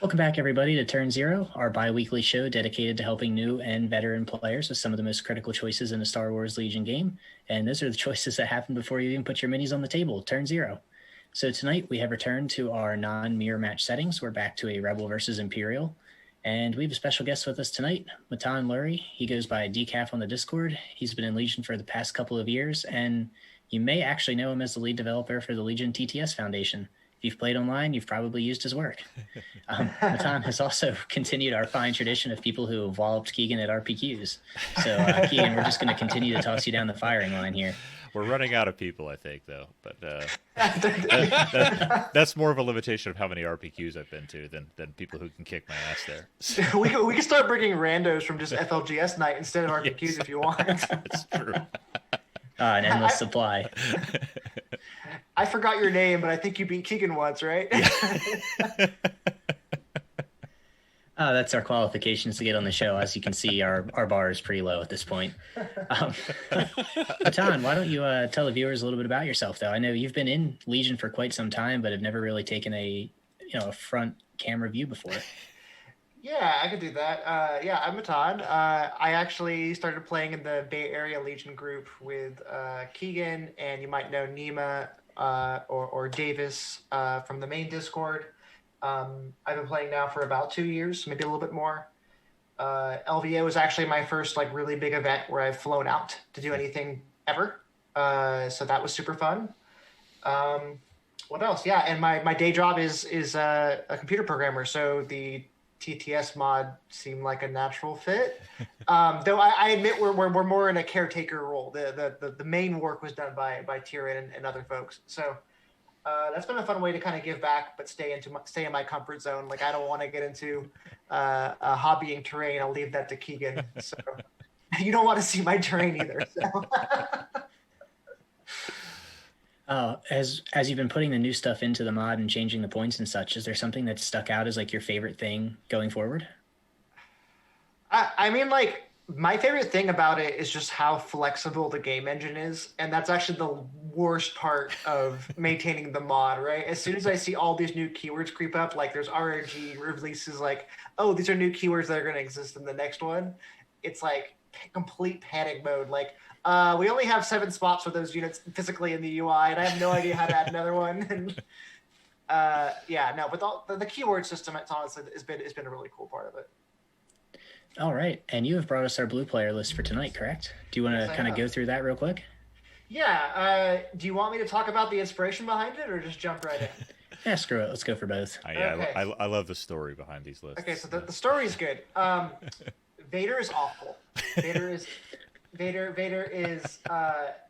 Welcome back, everybody, to Turn Zero, our bi-weekly show dedicated to helping new and veteran players with some of the most critical choices in a Star Wars Legion game. And those are the choices that happen before you even put your minis on the table, Turn Zero. So tonight we have returned to our non-mirror match settings. We're back to a Rebel versus Imperial. And we have a special guest with us tonight, Matan. He goes by Decaf on the Discord. He's been in Legion for the past couple of years, and you may actually know him as the lead developer for the Legion TTS Foundation. If you've played online, you've probably used his work. Matan has also continued our fine tradition of people who evolved Keegan at RPQs. So, Keegan, we're just going to continue to toss you down the firing line here. We're running out of people, I think, though. But that's more of a limitation of how many RPQs I've been to than people who can kick my ass there. we can start bringing randos from just FLGS night instead of RPQs yes. If you want. That's true. An endless supply. I forgot your name, but I think you beat Keegan once, right? Yeah. That's our qualifications to get on the show. As you can see, our bar is pretty low at this point. Matan, why don't you tell the viewers a little bit about yourself, though? I know you've been in Legion for quite some time, but have never really taken a front camera view before. Yeah, I could do that. I'm Matan. I actually started playing in the Bay Area Legion group with Keegan, and you might know Nima or Davis from the main Discord. I've been playing now for about 2 years, maybe a little bit more. LVO was actually my first really big event where I've flown out to do anything ever. So that was super fun. What else? Yeah, and my day job is a computer programmer. So the TTS mod seemed like a natural fit. Though I admit we're more in a caretaker role. The main work was done by Tyrion and other folks. So that's been a fun way to kind of give back, but stay in my comfort zone. Like I don't want to get into hobbying terrain. I'll leave that to Keegan. So you don't want to see my terrain either. So. As you've been putting the new stuff into the mod and changing the points and such, is there something that stuck out as your favorite thing going forward? I mean, my favorite thing about it is just how flexible the game engine is. And that's actually the worst part of maintaining the mod, right? As soon as I see all these new keywords creep up, there's RNG releases oh, these are new keywords that are going to exist in the next one. It's complete panic mode. We only have 7 spots for those units physically in the UI, and I have no idea how to add another one. And but the keyword system, it's honestly has been a really cool part of it. All right, and you have brought us our blue player list for tonight, correct? Do you want to kind of go through that real quick? Yeah. Do you want me to talk about the inspiration behind it, or just jump right in? Yeah, screw it. Let's go for both. Okay. I love the story behind these lists. Okay, so the story is good. Vader is awful. Vader is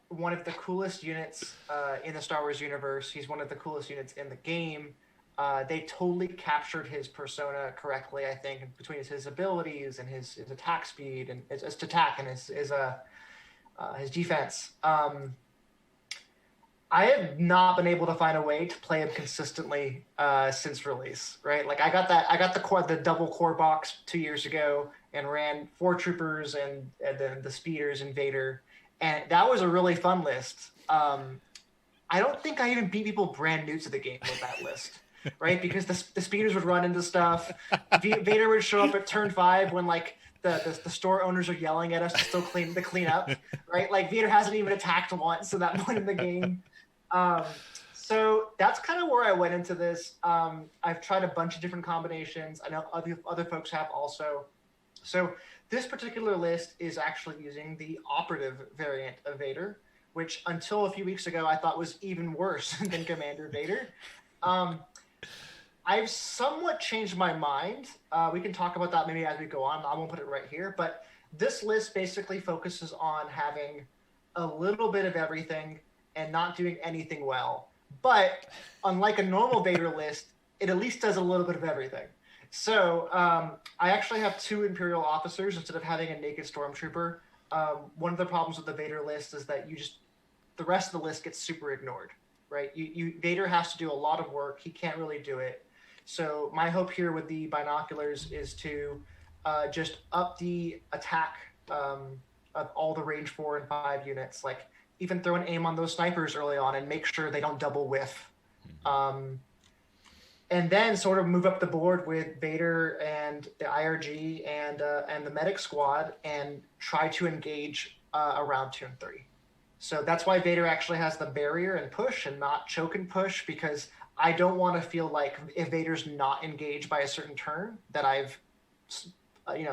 one of the coolest units in the Star Wars universe. He's one of the coolest units in the game. They totally captured his persona correctly, I think, between his abilities and his attack speed and his attack and his defense. I have not been able to find a way to play him consistently since release. Right, I got the double core box 2 years ago and ran 4 troopers and then the speeders and Vader, and that was a really fun list. I don't think I even beat people brand new to the game with that list. Right, because the speeders would run into stuff. Vader would show up at turn 5 when the store owners are yelling at us to still clean up. Right, Vader hasn't even attacked once at that point in the game. So that's kind of where I went into this. I've tried a bunch of different combinations. I know other folks have also. So this particular list is actually using the operative variant of Vader, which until a few weeks ago I thought was even worse than Commander Vader. I've somewhat changed my mind. We can talk about that maybe as we go on. I won't put it right here, but this list basically focuses on having a little bit of everything and not doing anything well. But unlike a normal Vader list, it at least does a little bit of everything. So I actually have 2 Imperial officers instead of having a naked Stormtrooper. One of the problems with the Vader list is that the rest of the list gets super ignored, right? Vader has to do a lot of work. He can't really do it. So my hope here with the binoculars is to just up the attack of all the range 4 and 5 units. Even throw an aim on those snipers early on and make sure they don't double whiff. and then sort of move up the board with Vader and the IRG and the medic squad and try to engage around 2 and 3. So that's why Vader actually has the barrier and push and not choke and push, because I don't want to feel like if Vader's not engaged by a certain turn that I've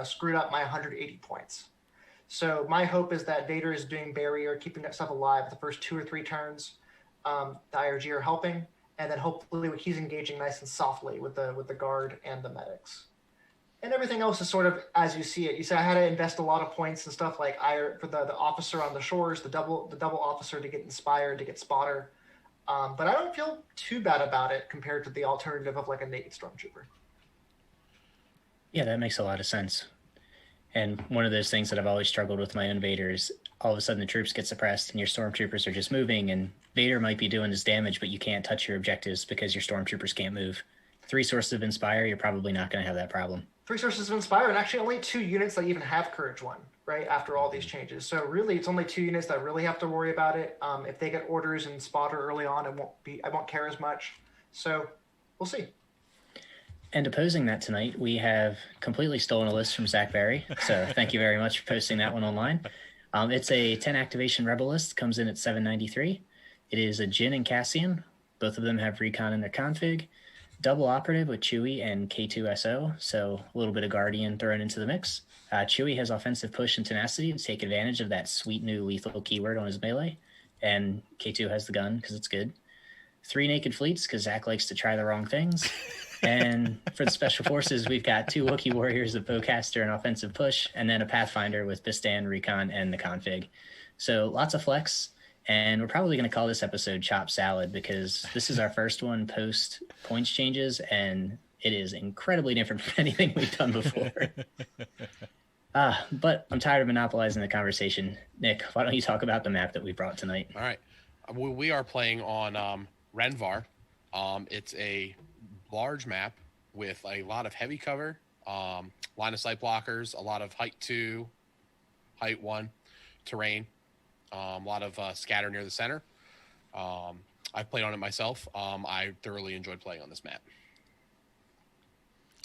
screwed up my 180 points. So my hope is that Vader is doing barrier, keeping that stuff alive the first 2 or 3 turns. The IRG are helping, and then hopefully he's engaging nice and softly with the guard and the medics. And everything else is sort of as you see it. You said I had to invest a lot of points and stuff like for the officer on the shores, the double officer to get inspired, to get spotter. But I don't feel too bad about it compared to the alternative of like a naked stormtrooper. Yeah, that makes a lot of sense. And one of those things that I've always struggled with my own Vader is all of a sudden the troops get suppressed and your stormtroopers are just moving, and Vader might be doing his damage, but you can't touch your objectives because your stormtroopers can't move. 3 sources of Inspire, you're probably not going to have that problem. 3 sources of Inspire, and actually only 2 units that even have Courage 1, right, after all these changes. So really, it's only 2 units that really have to worry about it. If they get orders and spotter early on, I won't care as much. So we'll see. And opposing that tonight, we have completely stolen a list from Zach Barry. So thank you very much for posting that one online. It's a 10 activation Rebel list, comes in at 793. It is a Jin and Cassian. Both of them have recon in their config. Double operative with Chewie and K2SO, so a little bit of Guardian thrown into the mix. Chewie has offensive push and tenacity to take advantage of that sweet new lethal keyword on his melee, and K2 has the gun because it's good. 3 naked fleets because Zach likes to try the wrong things. And for the special forces, we've got 2 Wookiee warriors, a bowcaster and offensive push, and then a Pathfinder with Bistan, recon, and the config. So lots of flex. And we're probably going to call this episode Chop Salad because this is our first one post points changes, and it is incredibly different from anything we've done before. But I'm tired of monopolizing the conversation. Nick, why don't you talk about the map that we brought tonight? All right. We are playing on Renvar. It's a large map with a lot of heavy cover, line of sight blockers, a lot of height 2, height 1 terrain. A lot of scatter near the center. I've played on it myself. I thoroughly enjoyed playing on this map.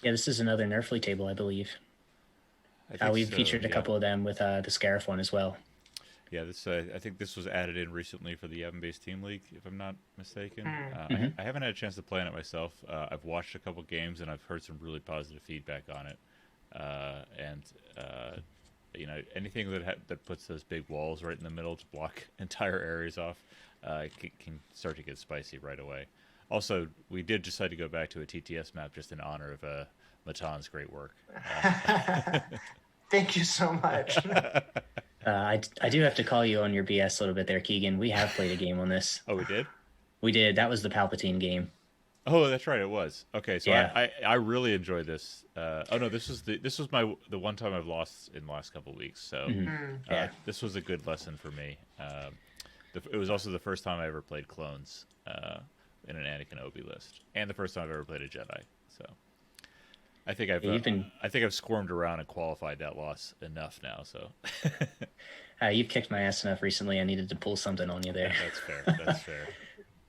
Yeah, this is another Nerfly table, I believe. We've featured a couple of them with the Scarif one as well. Yeah, this I think this was added in recently for the Yavin-based Team League, if I'm not mistaken. I haven't had a chance to play on it myself. I've watched a couple games, and I've heard some really positive feedback on it. Anything that puts those big walls right in the middle to block entire areas off can start to get spicy right away. Also, we did decide to go back to a TTS map just in honor of Matan's great work. Thank you so much. I do have to call you on your BS a little bit there, Keegan. We have played a game on this. Oh, we did? We did. That was the Palpatine game. Oh, that's right. It was. Okay, so yeah. I really enjoyed this. This was the one time I've lost in the last couple of weeks. So this was a good lesson for me. It was also the first time I ever played clones in an Anakin Obi list, and the first time I've ever played a Jedi. So I think I've squirmed around and qualified that loss enough now. So you've kicked my ass enough recently. I needed to pull something on you there. That's fair. That's fair.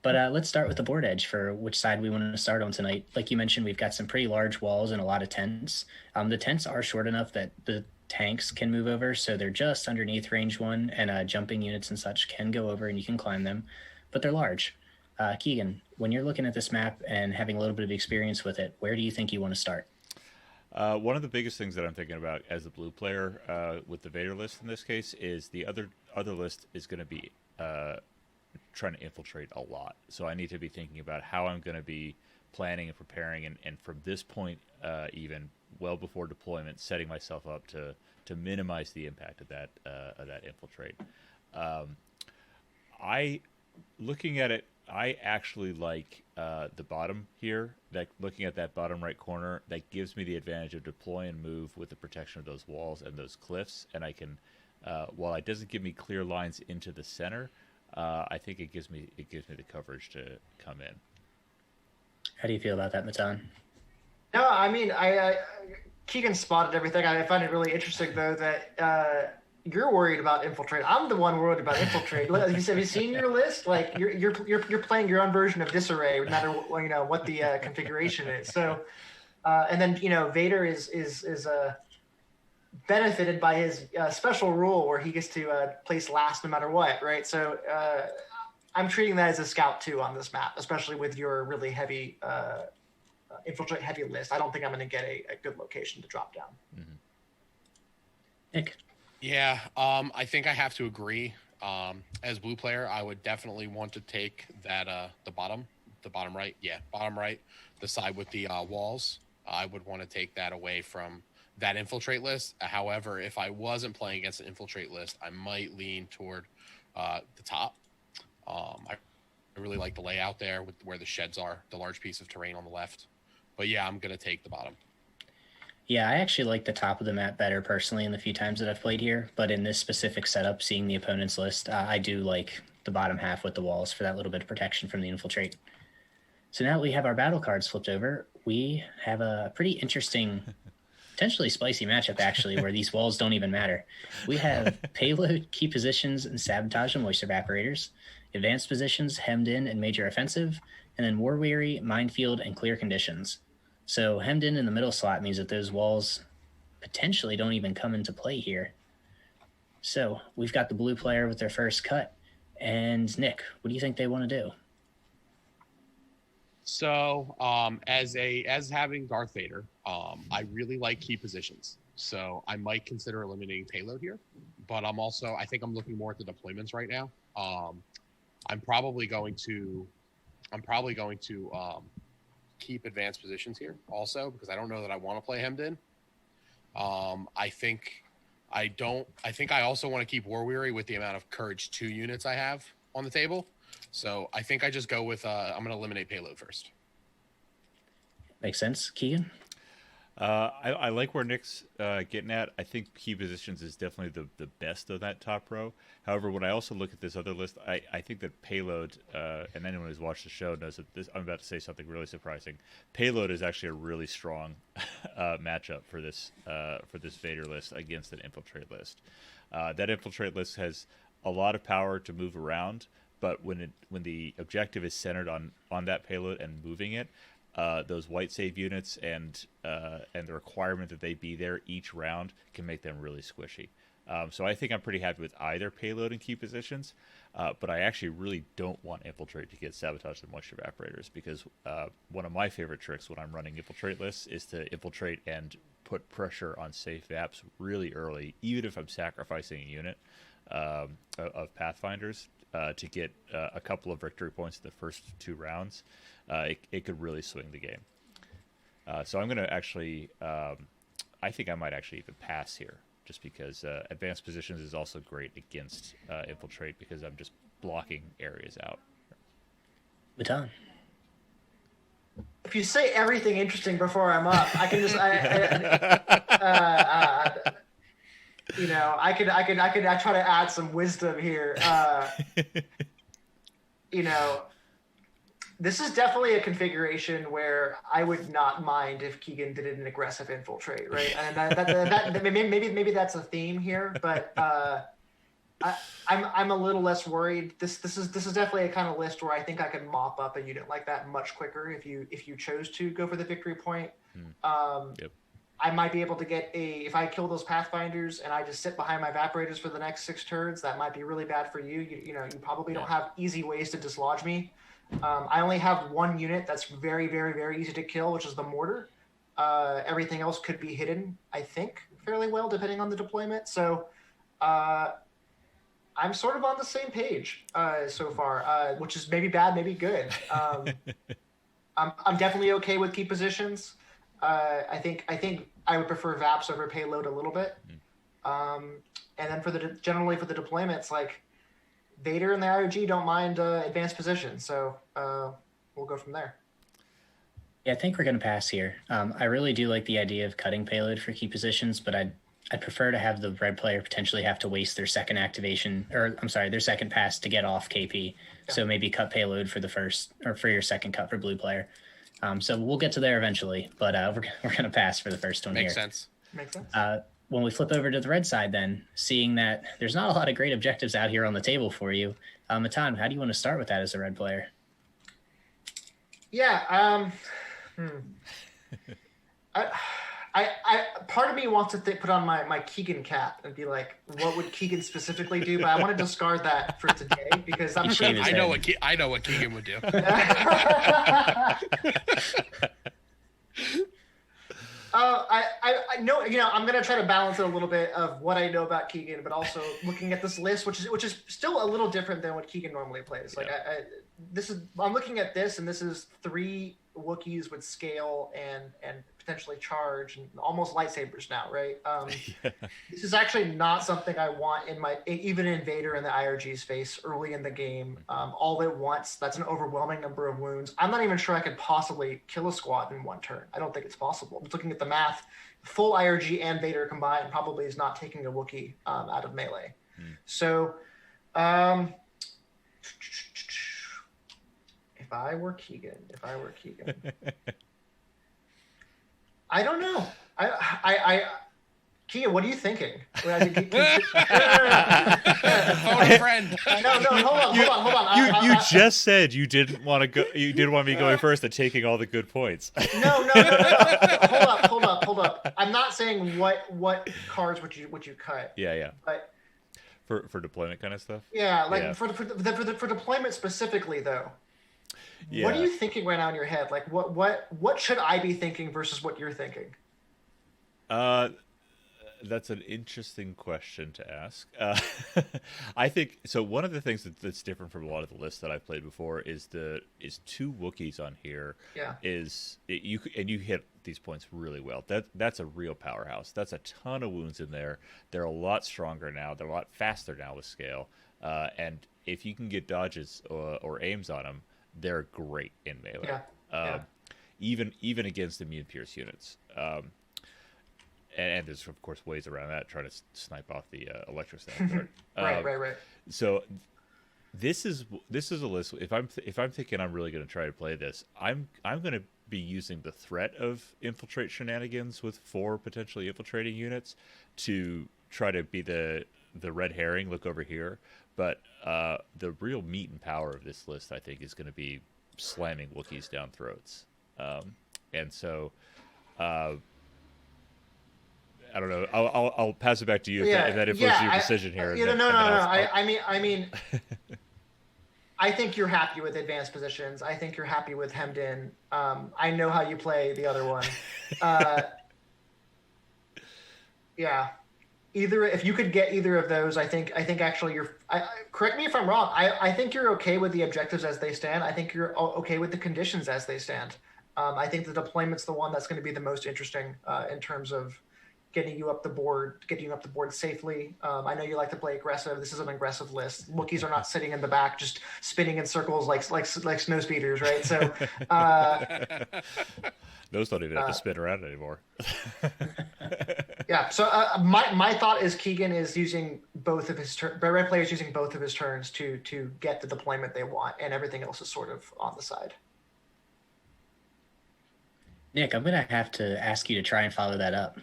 But let's start with the board edge for which side we want to start on tonight. Like you mentioned, we've got some pretty large walls and a lot of tents. The tents are short enough that the tanks can move over, so they're just underneath range 1, and jumping units and such can go over and you can climb them, but they're large. Keegan, when you're looking at this map and having a little bit of experience with it, where do you think you want to start? One of the biggest things that I'm thinking about as a blue player with the Vader list in this case is the other list is going to be trying to infiltrate a lot. So I need to be thinking about how I'm going to be planning and preparing, and from this point, even well before deployment, setting myself up to minimize the impact of that infiltrate. Looking at it, I actually like the bottom here. That looking at that bottom right corner, that gives me the advantage of deploy and move with the protection of those walls and those cliffs, and I can, while it doesn't give me clear lines into the center, I think it gives me the coverage to come in. How do you feel about that, Matan? No, I mean, Keegan spotted everything. I find it really interesting, though, that you're worried about infiltrate. I'm the one worried about infiltrate. Have you seen your list? Like you're playing your own version of disarray, no matter what the configuration is. So, and then Vader is benefited by his special rule where he gets to place last no matter what, right? So I'm treating that as a scout too on this map, especially with your really heavy infiltrate heavy list. I don't think I'm going to get a good location to drop down. Mm-hmm. Nick. Yeah, I think I have to agree. As blue player, I would definitely want to take that the bottom right. Yeah, bottom right, the side with the walls. I would want to take that away from that infiltrate list. However, if I wasn't playing against an infiltrate list, I might lean toward the top. I really like the layout there with where the sheds are, the large piece of terrain on the left. But yeah, I'm going to take the bottom. Yeah, I actually like the top of the map better personally in the few times that I've played here. But in this specific setup, seeing the opponent's list, I do like the bottom half with the walls for that little bit of protection from the infiltrate. So now that we have our battle cards flipped over, we have a pretty interesting, potentially spicy matchup, actually, where these walls don't even matter. We have payload, key positions, and sabotage and moisture evaporators, advanced positions, hemmed in, and major offensive, and then war weary, minefield, and clear conditions. So hemmed in the middle slot means that those walls potentially don't even come into play here. So we've got the blue player with their first cut. And Nick, what do you think they want to do? So as having Darth Vader, I really like key positions. So I might consider eliminating payload here, but I think I'm looking more at the deployments right now. I'm probably going to keep advanced positions here also, because I don't know that I want to play hemmed in. I think I also want to keep war weary with the amount of courage 2 units I have on the table. So I think I just go with I'm going to eliminate payload first. Makes sense. Keegan? I like where Nick's getting at. I think key positions is definitely the best of that top row. However, when I also look at this other list, I think that payload, and anyone who's watched the show knows that I'm about to say something really surprising. Payload is actually a really strong matchup for this Vader list against an infiltrate list. That infiltrate list has a lot of power to move around, but when the objective is centered on that payload and moving it, those white save units and the requirement that they be there each round can make them really squishy. So I think I'm pretty happy with either payload and key positions, but I actually really don't want infiltrate to get sabotage and moisture evaporators, because one of my favorite tricks when I'm running infiltrate lists is to infiltrate and put pressure on safe VAPs really early, even if I'm sacrificing a unit of Pathfinders to get a couple of victory points in the first 2 rounds. It could really swing the game. So I'm going to actually, I think I might actually even pass here, just because advanced positions is also great against infiltrate, because I'm just blocking areas out. Matan? If you say everything interesting before I'm up, I can just I try to add some wisdom here. This is definitely a configuration where I would not mind if Keegan did an aggressive infiltrate, right? And that maybe that's a theme here, but I'm a little less worried. This is definitely a kind of list where I think I could mop up a unit like that much quicker if you chose to go for the victory point. Yep. I might be able to get if I kill those Pathfinders and I just sit behind my evaporators for the next 6 turns, that might be really bad for you. You probably don't have easy ways to dislodge me. I only have 1 unit that's very, very, very easy to kill, which is the mortar. Everything else could be hidden, I think, fairly well, depending on the deployment. So I'm sort of on the same page so far, which is maybe bad, maybe good. I'm definitely okay with key positions. I think I would prefer VAPs over payload a little bit. And then generally for the deployments, like Vader and the IOG don't mind advanced positions, so we'll go from there. Yeah, I think we're going to pass here. I really do like the idea of cutting payload for key positions, but I'd prefer to have the red player potentially have to waste their second activation, or I'm sorry, their second pass to get off KP. Yeah. So maybe cut payload for the first, or for your second cut for blue player. So we'll get to there eventually, but we're going to pass for the first one. Makes sense. With when we flip over to the red side, then seeing that there's not a lot of great objectives out here on the table for you, Matan, how do you want to start with that as a red player? Yeah. I part of me wants to put on my Keegan cap and be like, what would Keegan specifically do? But I want to discard that for today because I'm sure I know what Keegan would do. I know, I'm gonna try to balance it a little bit of what I know about Keegan, but also looking at this list, which is still a little different than what Keegan normally plays. Like I'm looking at this, and this is 3 Wookiees with scale and potentially charge and almost lightsabers now, right? This is actually not something I want even in Vader and the IRG's face early in the game. All at once, that's an overwhelming number of wounds. I'm not even sure I could possibly kill a squad in 1 turn. I don't think it's possible. I'm just looking at the math. Full IRG and Vader combined probably is not taking a Wookiee out of melee. So, if I were Keegan, I don't know. Keegan, what are you thinking? Phone a friend. No, hold on. You just said you didn't want to go. You didn't want me going first and taking all the good points. No. Hold up. I'm not saying what cards would you cut. Yeah. But for deployment kind of stuff. Yeah, like for deployment specifically though. Yeah. What are you thinking right now in your head? Like what should I be thinking versus what you're thinking? That's an interesting question to ask. I think so. One of the things that's different from a lot of the lists that I've played before is 2 Wookiees on here. Yeah. You hit these points really well. That's a real powerhouse. That's a ton of wounds in there. They're a lot stronger now. They're a lot faster now with scale. And if you can get dodges or aims on them, they're great in melee. Even against immune pierce units. And there's of course ways around that, trying to snipe off the electrostatic. Right. So this is a list. If I'm thinking I'm really going to try to play this, I'm going to be using the threat of infiltrate shenanigans with 4 potentially infiltrating units to try to be the red herring. Look over here. But the real meat and power of this list, I think, is going to be slamming Wookiees down throats. And so, I don't know. I'll pass it back to you if that influences your decision here. No. I mean, I think you're happy with advanced positions. I think you're happy with hemmed in. I know how you play the other one. Yeah. If you could get either of those, I think actually correct me if I'm wrong. I think you're okay with the objectives as they stand. I think you're okay with the conditions as they stand. I think the deployment's the one that's going to be the most interesting in terms of getting you up the board safely. I know you like to play aggressive. This is an aggressive list. Wookiees are not sitting in the back just spinning in circles like snow speeders, right? So those don't even have to spin around anymore. Yeah. So my thought is Keegan is using both of his red players using both of his turns to get the deployment they want, and everything else is sort of on the side. Nick, I'm gonna have to ask you to try and follow that up.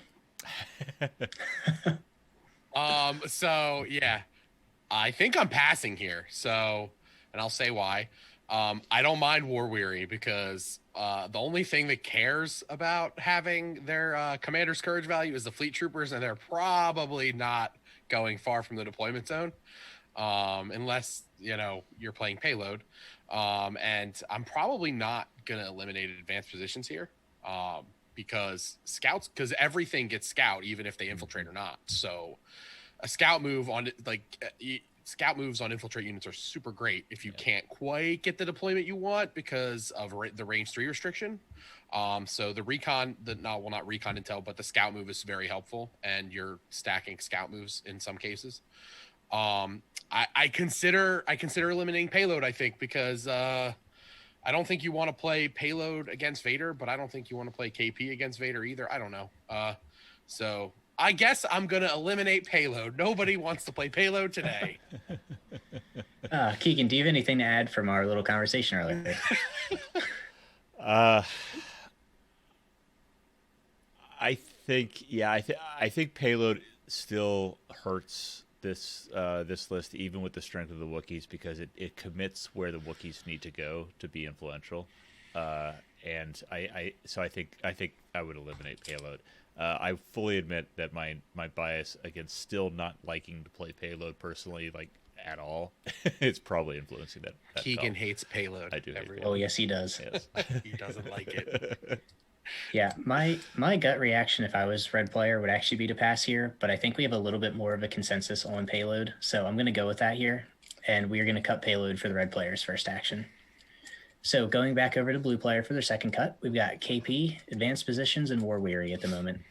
So yeah, I think I'm passing here. So, and I'll say why. I don't mind War Weary because the only thing that cares about having their commander's courage value is the fleet troopers, and they're probably not going far from the deployment zone, unless you're playing payload. And I'm probably not gonna eliminate advanced positions here, because everything gets scout, even if they infiltrate or not. So a scout move on scout moves on infiltrate units are super great if you can't quite get the deployment you want because of the range 3 restriction. So the recon, not recon intel, but the scout move is very helpful, and you're stacking scout moves in some cases. I consider eliminating payload, I think, because I don't think you want to play payload against Vader, but I don't think you want to play KP against Vader either. I don't know. So I guess I'm going to eliminate payload. Nobody wants to play payload today. Keegan, do you have anything to add from our little conversation earlier? think payload still hurts this list, even with the strength of the Wookiees, because it commits where the Wookiees need to go to be influential. And I think I would eliminate payload. I fully admit that my bias against still not liking to play payload personally, like at all, it's probably influencing that Keegan call. hates payload. I do hate payload. Oh yes, he does. Yes. He doesn't like it. Yeah, my gut reaction if I was red player would actually be to pass here, but I think we have a little bit more of a consensus on payload, so I'm going to go with that here, and we are going to cut payload for the red player's first action. So going back over to blue player for their second cut, we've got KP, advanced positions, and war weary at the moment.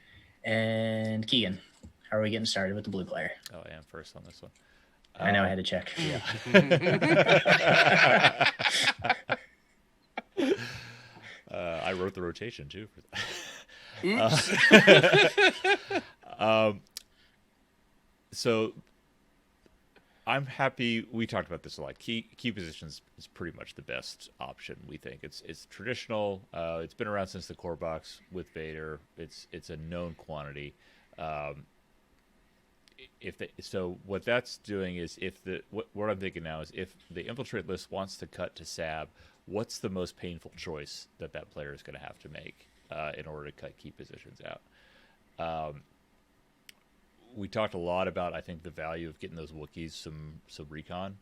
And Keegan, how are we getting started with the blue player? Oh, I am first on this one. I know I had to check. Yeah. I wrote the rotation too for that. So I'm happy. We talked about this a lot. Key positions is pretty much the best option. We think it's traditional. It's been around since the core box with Vader. It's a known quantity. So what that's doing is what I'm thinking now is if the infiltrate list wants to cut to Sab, what's the most painful choice that player is going to have to make in order to cut key positions out? We talked a lot about, I think, the value of getting those Wookiees some recon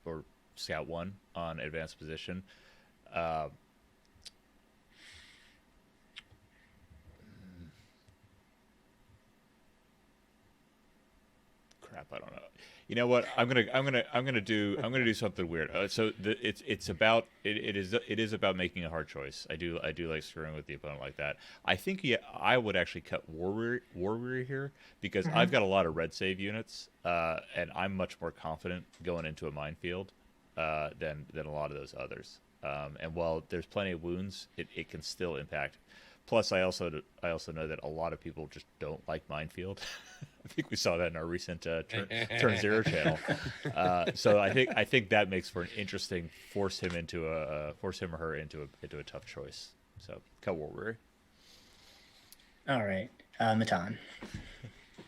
or Scout 1 on advanced position. Crap, I don't know. You know what? I'm gonna do something weird. It is about making a hard choice. I do like screwing with the opponent like that. I think I would actually cut War Weary here because I've got a lot of red save units, and I'm much more confident going into a minefield than a lot of those others. And while there's plenty of wounds, it can still impact. Plus, I also know that a lot of people just don't like minefield. I think we saw that in our recent TurnZero channel. So I think that makes for an interesting force him or her into a tough choice. So cut War Weary. All right, Matan.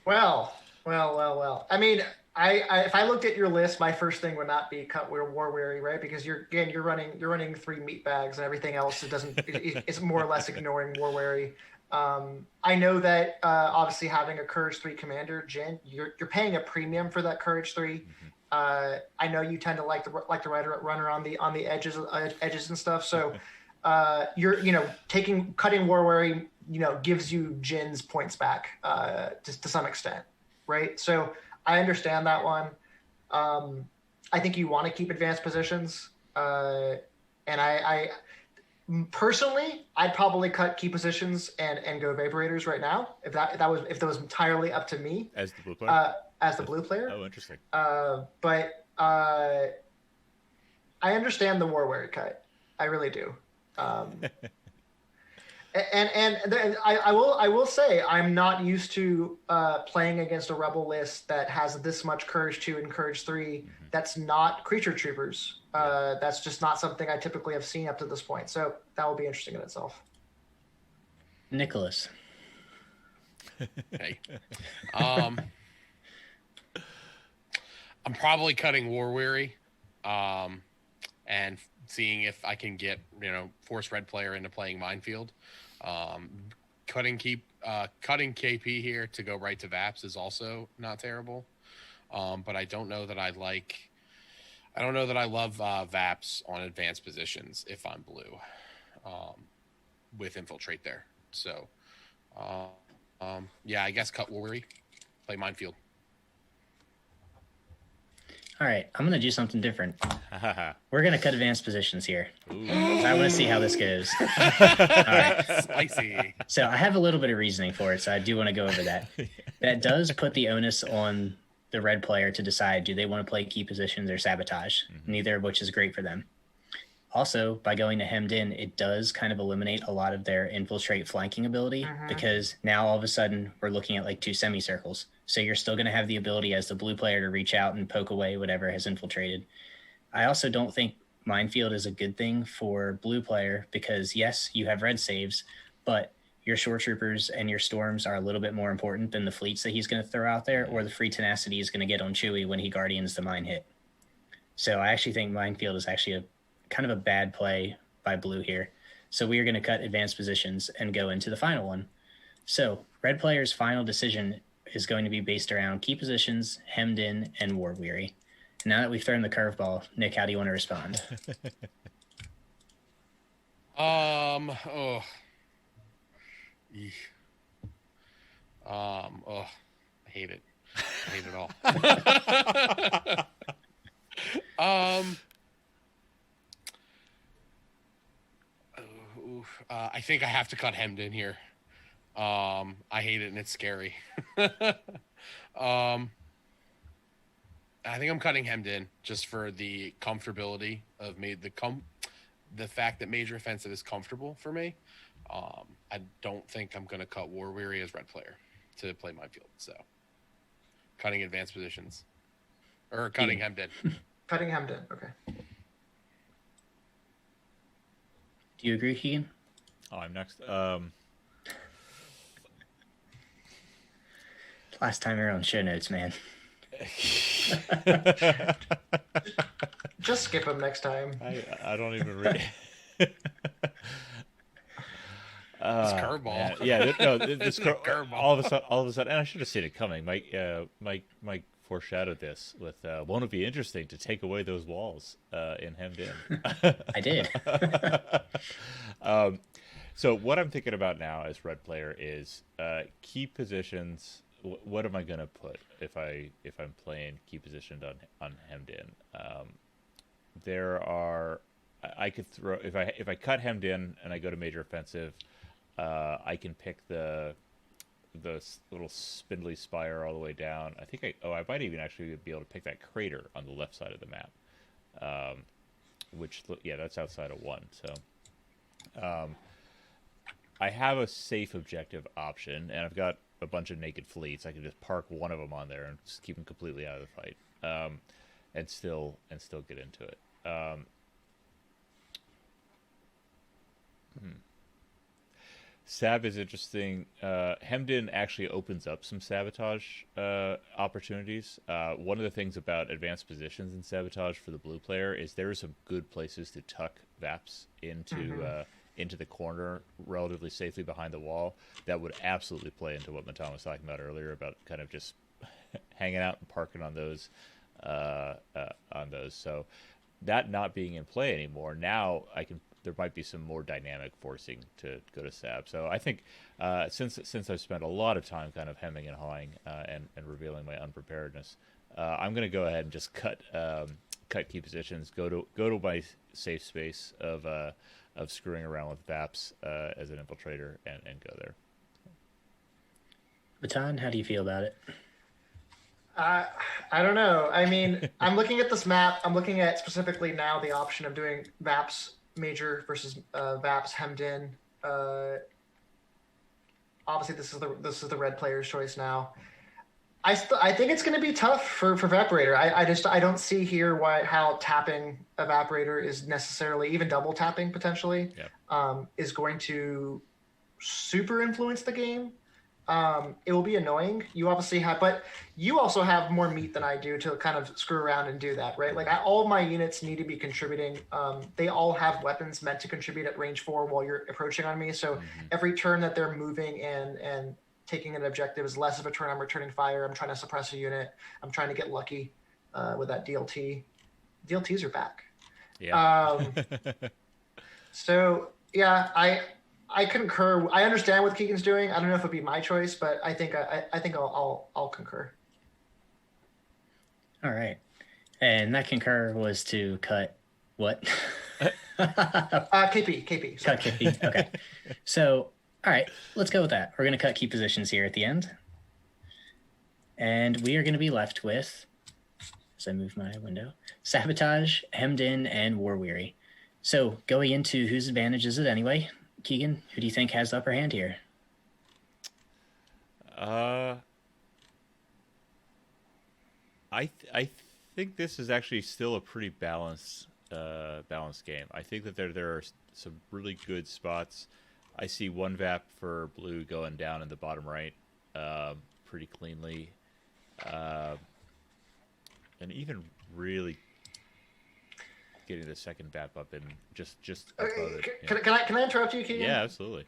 Well. I mean, I if I looked at your list, my first thing would not be cut War Weary, right? Because you're running 3 meat bags and everything else. It's more or less ignoring War Weary. I know that obviously having a Courage 3 commander, Jin, you're paying a premium for that Courage 3. I know you tend to like to run around on the edges and stuff. So you're cutting War Weary gives you Jin's points back to some extent, right? So I understand that one. I think you want to keep advanced positions, and I personally, I'd probably cut key positions and go Vaporators right now if that was entirely up to me as the blue player. As the blue player. Oh, interesting. But I understand the War Weary cut. I really do. And I will say I'm not used to playing against a rebel list that has this much Courage 2 and Courage 3. That's not creature troopers. That's just not something I typically have seen up to this point. So that will be interesting in itself. Nicholas. Hey. I'm probably cutting War Weary and seeing if I can get, force red player into playing Minefield. Cutting KP here to go right to Vaps is also not terrible. But I don't know that I love Vaps on advanced positions if I'm blue with Infiltrate there. So, I guess cut War Weary, play Minefield. All right, I'm going to do something different. We're going to cut advanced positions here. I want to see how this goes. All right. Spicy. So I have a little bit of reasoning for it, so I do want to go over that. That does put the onus on the red player to decide, do they want to play key positions or sabotage, neither of which is great for them. Also, by going to hemmed in, it does kind of eliminate a lot of their infiltrate flanking ability because now all of a sudden we're looking at like 2 semicircles. So you're still going to have the ability as the blue player to reach out and poke away whatever has infiltrated. I also don't think Minefield is a good thing for blue player because, yes, you have red saves, but your shore troopers and your storms are a little bit more important than the fleets that he's going to throw out there, or the free tenacity is going to get on Chewie when he guardians the mine hit. So I actually think minefield is actually a kind of a bad play by blue here. So we are going to cut advanced positions and go into the final one. So red player's final decision is going to be based around key positions, hemmed in, and war weary. Now that we've thrown the curveball, Nick, how do you want to respond? Oh. Eesh. I hate it. I hate it all. I think I have to cut hemmed in here. I hate it and it's scary. I think I'm cutting hemmed in just for the comfortability of the fact that major offensive is comfortable for me. I don't think I'm going to cut war weary as red player to play my field. So cutting advanced positions or cutting hemmed in. Cutting hemmed in. Okay. Do you agree, Keegan? Oh, I'm next. Last time you're on show notes, man. Just skip them next time. I don't even read. It's curveball. Yeah, no, this curveball. all of a sudden, and I should have seen it coming. Mike foreshadowed this with, won't it be interesting to take away those walls in hemmed in? I did. So what I'm thinking about now as red player is key positions. What am I gonna put if I'm playing key positioned on hemmed in? There are I could throw if I cut hemmed in and I go to major offensive, I can pick the little spindly spire all the way down. I think I might even actually be able to pick that crater on the left side of the map, which that's outside of 1. So I have a safe objective option, and I've got a bunch of naked fleets. I can just park one of them on there and just keep them completely out of the fight, and still get into it. Sab is interesting. Hemmed in actually opens up some sabotage opportunities. One of the things about advanced positions in sabotage for the blue player is there are some good places to tuck VAPs into the corner relatively safely behind the wall. That would absolutely play into what Matan was talking about earlier about kind of just hanging out and parking on those. So that not being in play anymore, now there might be some more dynamic forcing to go to Sab. So I think since I've spent a lot of time kind of hemming and hawing and revealing my unpreparedness, I'm going to go ahead and just cut key positions. Go to my safe space of screwing around with VAPs as an infiltrator and go there. Matan, how do you feel about it? I don't know. I mean, I'm looking at this map. I'm looking at specifically now the option of doing VAPs major versus VAPs hemmed in. Obviously, this is the red player's choice now. I think it's going to be tough for Evaporator. I don't see here how tapping Evaporator is necessarily, even double tapping potentially, is going to super influence the game. It will be annoying. You obviously have, but you also have more meat than I do to kind of screw around and do that, right? Like all of my units need to be contributing. They all have weapons meant to contribute at range 4 while you're approaching on me. So every turn that they're moving and taking an objective is less of a turn I'm returning fire. I'm trying to suppress a unit. I'm trying to get lucky with that DLT. DLTs are back. Yeah. So yeah, I concur. I understand what Keegan's doing. I don't know if it'd be my choice, but I think I'll concur. All right, and that concur was to cut what? KP. Cut KP. Okay, so all right, let's go with that. We're going to cut key positions here at the end, and we are going to be left with, as I move my window, sabotage, hemmed in, and war weary. So going into whose advantage is it anyway? Keegan, who do you think has the upper hand here? I think this is actually still a pretty balanced game. I think that there are some really good spots I see one VAP for blue going down in the bottom right, pretty cleanly, and even really getting the second VAP up and just above it. Can I interrupt you, Keegan? Yeah, absolutely.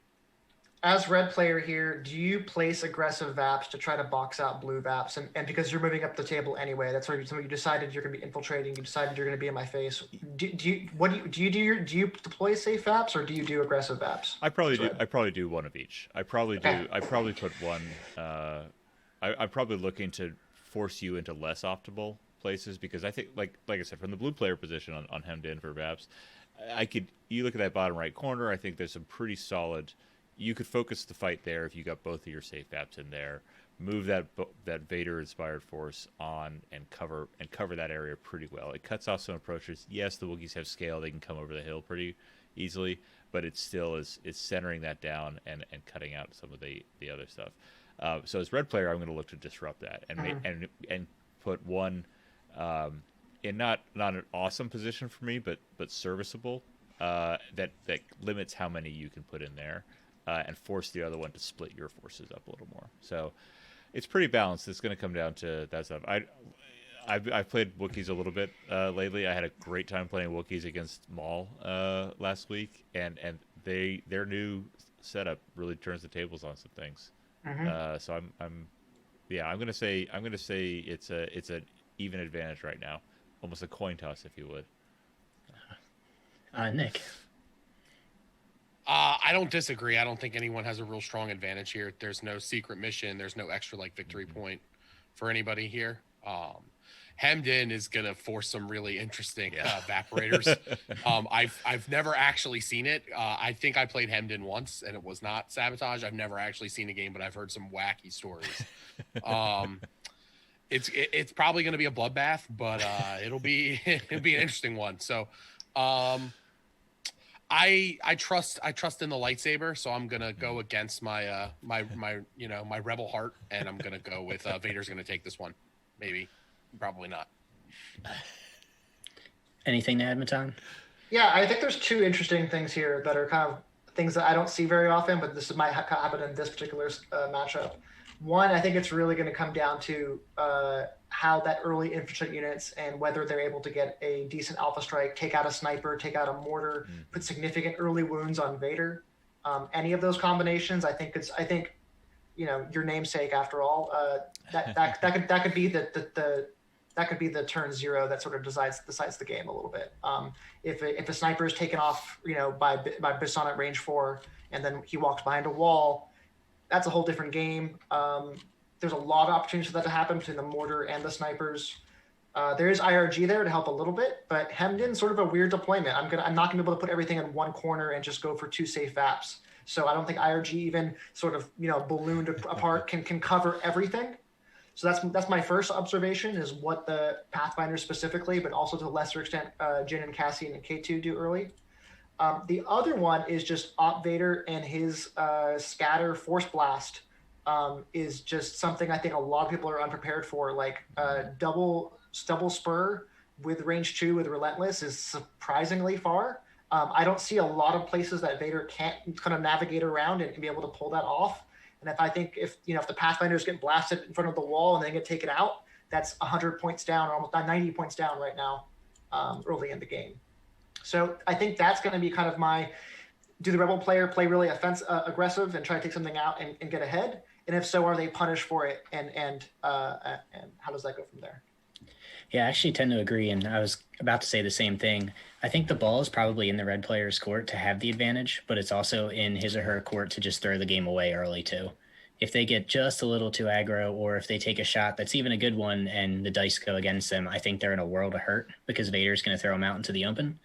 As red player here, do you place aggressive VAPs to try to box out blue VAPs? And because you're moving up the table anyway, that's where you decided you're going to be infiltrating. You decided you're going to be in my face. Do you deploy safe VAPs or do you do aggressive VAPs? I probably do one of each. I probably put one. I'm probably looking to force you into less optimal places because I think, like I said, from the blue player position on hemmed in for VAPs, you look at that bottom right corner. I think there's some pretty solid. You could focus the fight there if you got both of your safe VAPs in there. Move that Vader inspired force on and cover that area pretty well. It cuts off some approaches. Yes, the Wookiees have scale; they can come over the hill pretty easily, but it still is centering that down and cutting out some of the other stuff. So as red player, I'm going to look to disrupt that and put one in not an awesome position for me, but serviceable. That limits how many you can put in there. And force the other one to split your forces up a little more. So it's pretty balanced. It's going to come down to that stuff. I've played Wookiees a little bit lately. I had a great time playing Wookiees against Maul last week, and their new setup really turns the tables on some things. So I'm going to say it's an even advantage right now, almost a coin toss if you would. Nick. I don't disagree. I don't think anyone has a real strong advantage here. There's no secret mission. There's no extra victory point for anybody here. Hemmed in is going to force some really interesting evaporators. I've never actually seen it. I think I played Hemmed in once and it was not sabotage. I've never actually seen a game, but I've heard some wacky stories. It's probably going to be a bloodbath, but it'll be an interesting one. So, I trust in the lightsaber, so I'm gonna go against my my rebel heart, and I'm gonna go with Vader's gonna take this one. Maybe, probably not. Anything to add, Matan? Yeah, I think there's two interesting things here that are kind of things that I don't see very often, but this might happen in this particular matchup. One, I think it's really going to come down to how that early infantry units and whether they're able to get a decent alpha strike, take out a sniper, take out a mortar, put significant early wounds on Vader. Any of those combinations, I think your namesake after all. That could be the turn zero that sort of decides the game a little bit. If a sniper is taken off, by Bisson at range 4, and then he walks behind a wall, that's a whole different game. There's a lot of opportunities for that to happen between the mortar and the snipers. There is IRG there to help a little bit, but hemmed in sort of a weird deployment. I'm not gonna be able to put everything in one corner and just go for 2 safe VAPs. So I don't think IRG even sort of ballooned apart can cover everything. So that's my first observation is what the Pathfinder specifically, but also to a lesser extent, Jin and Cassian and K2 do early. The other one is just Op Vader and his scatter force blast is just something I think a lot of people are unprepared for. Like double spur with range 2 with Relentless is surprisingly far. I don't see a lot of places that Vader can't kind of navigate around and be able to pull that off. And if the Pathfinders get blasted in front of the wall and then get taken out, that's 100 points down or almost 90 points down right now early in the game. So I think that's going to be kind of do the rebel player play really aggressive and try to take something out and get ahead? And if so, are they punished for it? And how does that go from there? Yeah, I actually tend to agree, and I was about to say the same thing. I think the ball is probably in the red player's court to have the advantage, but it's also in his or her court to just throw the game away early too. If they get just a little too aggro, or if they take a shot that's even a good one and the dice go against them, I think they're in a world of hurt because Vader's going to throw them out into the open.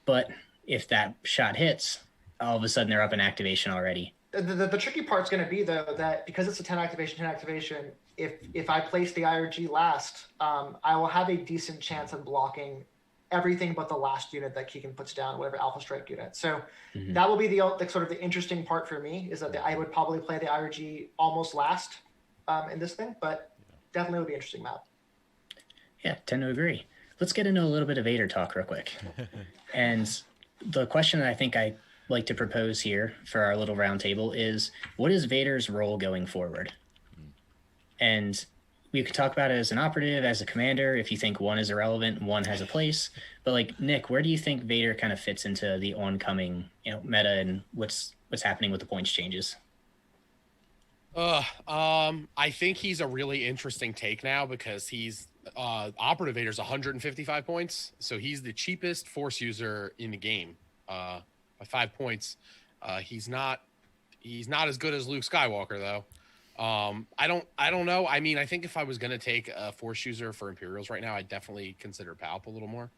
But if that shot hits, all of a sudden they're up in activation already. The tricky part's going to be, though, that because it's a 10 activation, if I place the IRG last, I will have a decent chance of blocking everything but the last unit that Keegan puts down, whatever Alpha Strike unit. So that will be the sort of the interesting part for me, is that I would probably play the IRG almost last in this thing, but definitely would be an interesting map. Yeah, tend to agree. Let's get into a little bit of Vader talk real quick. And the question that I think I like to propose here for our little roundtable is, what is Vader's role going forward? And we could talk about it as an operative, as a commander, if you think one is irrelevant, one has a place. But like, Nick, where do you think Vader kind of fits into the oncoming, meta and what's happening with the points changes? I think he's a really interesting take now because he's operative Vader's 155 points, so he's the cheapest force user in the game by 5 points. He's not as good as Luke Skywalker though. I don't know. I mean, I think if I was gonna take a force user for Imperials right now, I'd definitely consider Palp a little more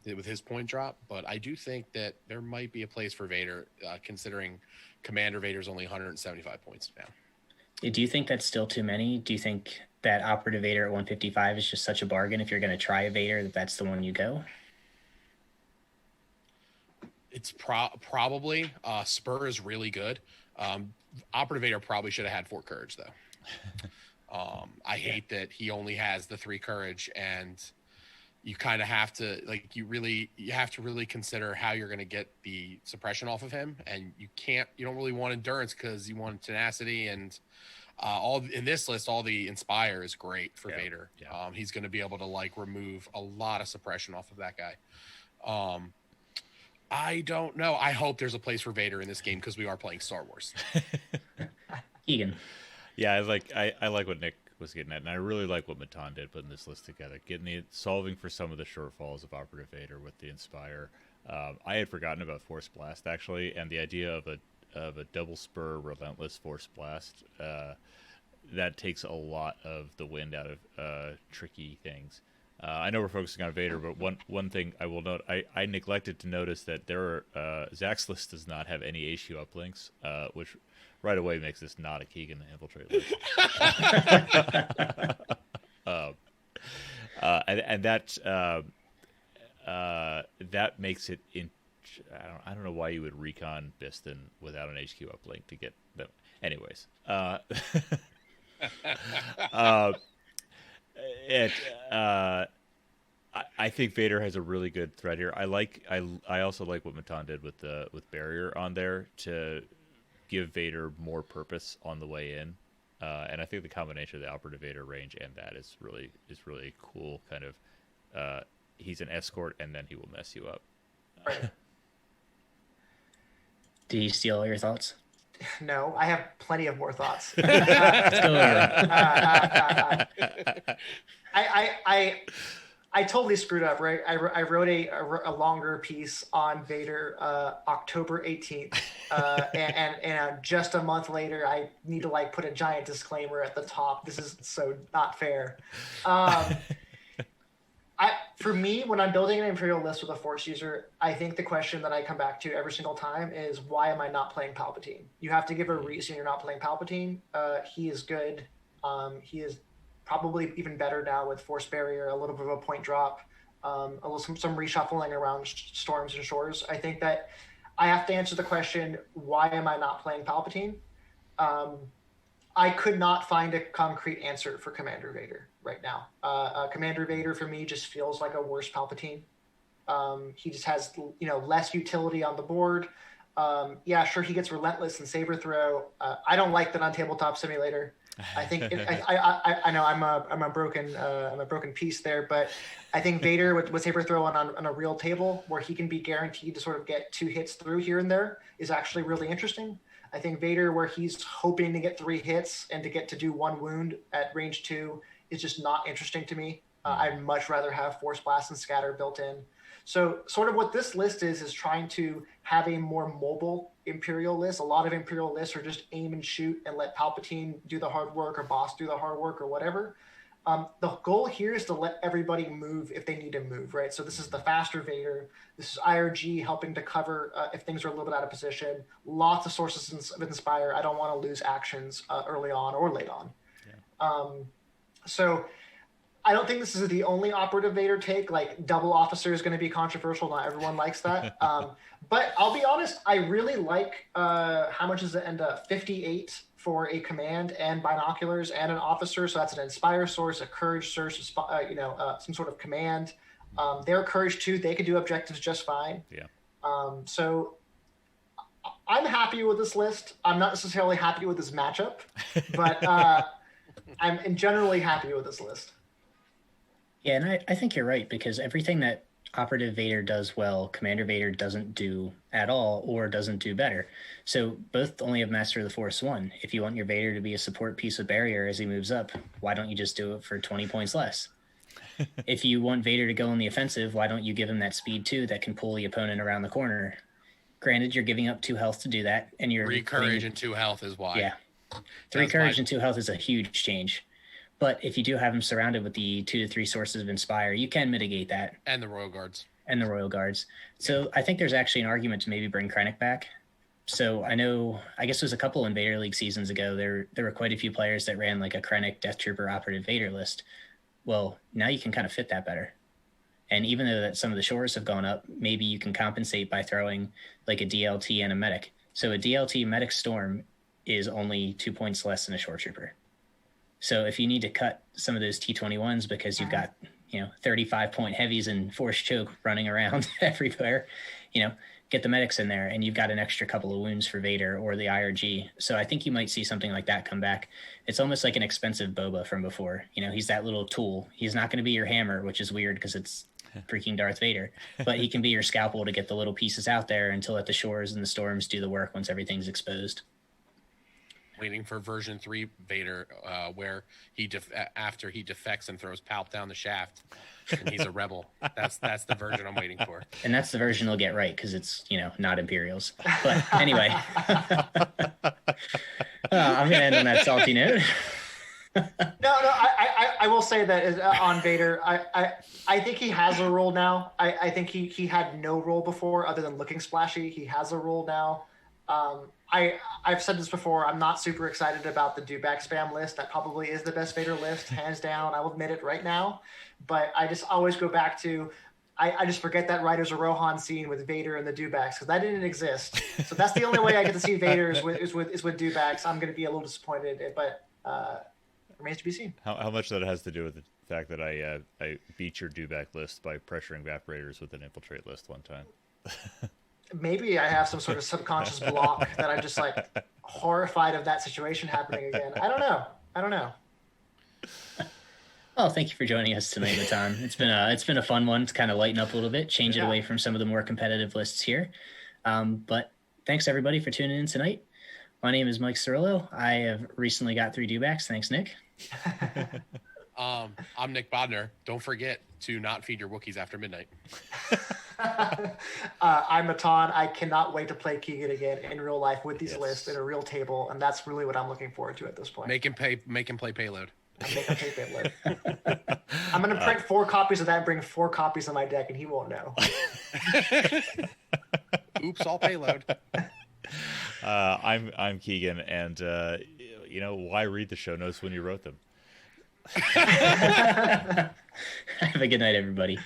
with his point drop. But I do think that there might be a place for Vader, considering Commander Vader's only 175 points now. Do you think that's still too many? Do you think that operative Vader at 155 is just such a bargain if you're going to try a Vader that's the one you go? It's probably Spur is really good. Operative Vader probably should have had 4 courage though. I hate that he only has the 3 courage, and you kind of have to you have to really consider how you're going to get the suppression off of him, and you don't really want endurance because you want tenacity, and all in this list, all the inspire is great for Vader. Yeah. He's going to be able to remove a lot of suppression off of that guy. I don't know. I hope there's a place for Vader in this game because we are playing Star Wars. Keegan. Yeah, I like what Nick was getting at, and I really like what Matan did putting this list together, solving for some of the shortfalls of operative Vader with the inspire. I had forgotten about Force Blast actually, and the idea of a double spur relentless Force Blast that takes a lot of the wind out of tricky things. I know we're focusing on Vader, but one thing I will note, I neglected to notice that Zach's list does not have any HQ uplinks, which right away makes this not a Keegan infiltrate list. And that makes it in. I don't know why you would recon Biston without an HQ uplink to get them. Anyways, I think Vader has a really good threat here. I also like what Matan did with Barrier on there to give Vader more purpose on the way in, and I think the combination of the operative Vader range and that is really cool. Kind of, he's an escort, and then he will mess you up. Did he steal all your thoughts? No, I have plenty of more thoughts. I totally screwed up, right? I wrote a longer piece on Vader October 18th, and just a month later, I need to put a giant disclaimer at the top. This is so not fair. For me, when I'm building an Imperial list with a Force user, I think the question that I come back to every single time is, why am I not playing Palpatine? You have to give a reason you're not playing Palpatine. He is good. He is probably even better now with Force Barrier, a little bit of a point drop, some reshuffling around storms and shores. I think that I have to answer the question, why am I not playing Palpatine? I could not find a concrete answer for Commander Vader right now. Commander Vader for me just feels like a worse Palpatine. He just has less utility on the board. Yeah, sure, he gets relentless and saber throw. I don't like that on Tabletop Simulator. I think I know I'm a broken piece there, but I think Vader with saber throw on a real table where he can be guaranteed to sort of get 2 hits through here and there is actually really interesting. I think Vader, where he's hoping to get 3 hits and to get to do 1 wound at range 2, is just not interesting to me. I'd much rather have Force Blast and Scatter built in. So sort of what this list is trying to have a more mobile Imperial list. A lot of Imperial lists are just aim and shoot and let Palpatine do the hard work or Boss do the hard work or whatever. The goal here is to let everybody move if they need to move, right? So this is the faster Vader. This is IRG helping to cover if things are a little bit out of position. Lots of sources of Inspire. I don't want to lose actions early on or late on. Yeah. So I don't think this is the only operative Vader take. Double officer is going to be controversial. Not everyone likes that. But I'll be honest, I really like how much does it end up? 58 for a command and binoculars and an officer. So that's an inspire source, a courage source, some sort of command. Their courage too, they could do objectives just fine. Yeah. So I'm happy with this list. I'm not necessarily happy with this matchup, but I'm generally happy with this list. Yeah, and I think you're right, because everything that Operative Vader does well, Commander Vader doesn't do at all or doesn't do better. So both only have Master of the Force 1. If you want your Vader to be a support piece of barrier as he moves up, why don't you just do it for 20 points less? If you want Vader to go on the offensive, why don't you give him that speed 2 that can pull the opponent around the corner? Granted, you're giving up 2 health to do that, and you're 3 courage and 2 health is why. Yeah. 3 courage and 2 health is a huge change. But if you do have him surrounded with the 2 to 3 sources of Inspire, you can mitigate that. And the Royal Guards. So I think there's actually an argument to maybe bring Krennic back. So I guess it was a couple Invader League seasons ago, there were quite a few players that ran like a Krennic, Death Trooper, Operative Vader list. Well, now you can kind of fit that better. And even though that some of the shores have gone up, maybe you can compensate by throwing like a DLT and a medic. So a DLT medic storm is only 2 points less than a shore trooper. So if you need to cut some of those T21s because you've got, 35-point heavies and force choke running around everywhere, get the medics in there, and you've got an extra couple of wounds for Vader or the IRG. So I think you might see something like that come back. It's almost like an expensive Boba from before. He's that little tool. He's not going to be your hammer, which is weird because it's freaking Darth Vader, but he can be your scalpel to get the little pieces out there until let the shores and the storms do the work once everything's exposed. Waiting for version 3 Vader, where after he defects and throws Palp down the shaft, and he's a rebel. That's the version I'm waiting for. And that's the version they'll get right because it's not Imperials. But anyway, I'm gonna end on that salty note. I will say that on Vader, I think he has a role now. I think he had no role before other than looking splashy. He has a role now. I've said this before. I'm not super excited about the do-back spam list. That probably is the best Vader list, hands down. I will admit it right now. But I just always go back to, I just forget that Riders of Rohan scene with Vader and the do-backs because that didn't exist. So that's the only way I get to see Vader is with do-backs. I'm going to be a little disappointed, but remains to be seen. How much that has to do with the fact that I beat your do-back list by pressuring Vaporators with an infiltrate list one time. Maybe I have some sort of subconscious block that I'm just like horrified of that situation happening again. I don't know. Well, thank you for joining us tonight, Matan. It's been a fun one to kind of lighten up a little bit, change it away from some of the more competitive lists here. But thanks everybody for tuning in tonight. My name is Mike Cirillo. I have recently got 3 do-backs. Thanks, Nick. I'm Nick Bodner. Don't forget to not feed your Wookiees after midnight. I'm Matan. I cannot wait to play Keegan again in real life with these lists at a real table, and that's really what I'm looking forward to at this point. Make him play payload. Make him play payload. I'm going to print 4 copies of that and bring 4 copies on my deck, and he won't know. Oops, all payload. I'm Keegan, and why read the show notes when you wrote them? Have a good night, everybody.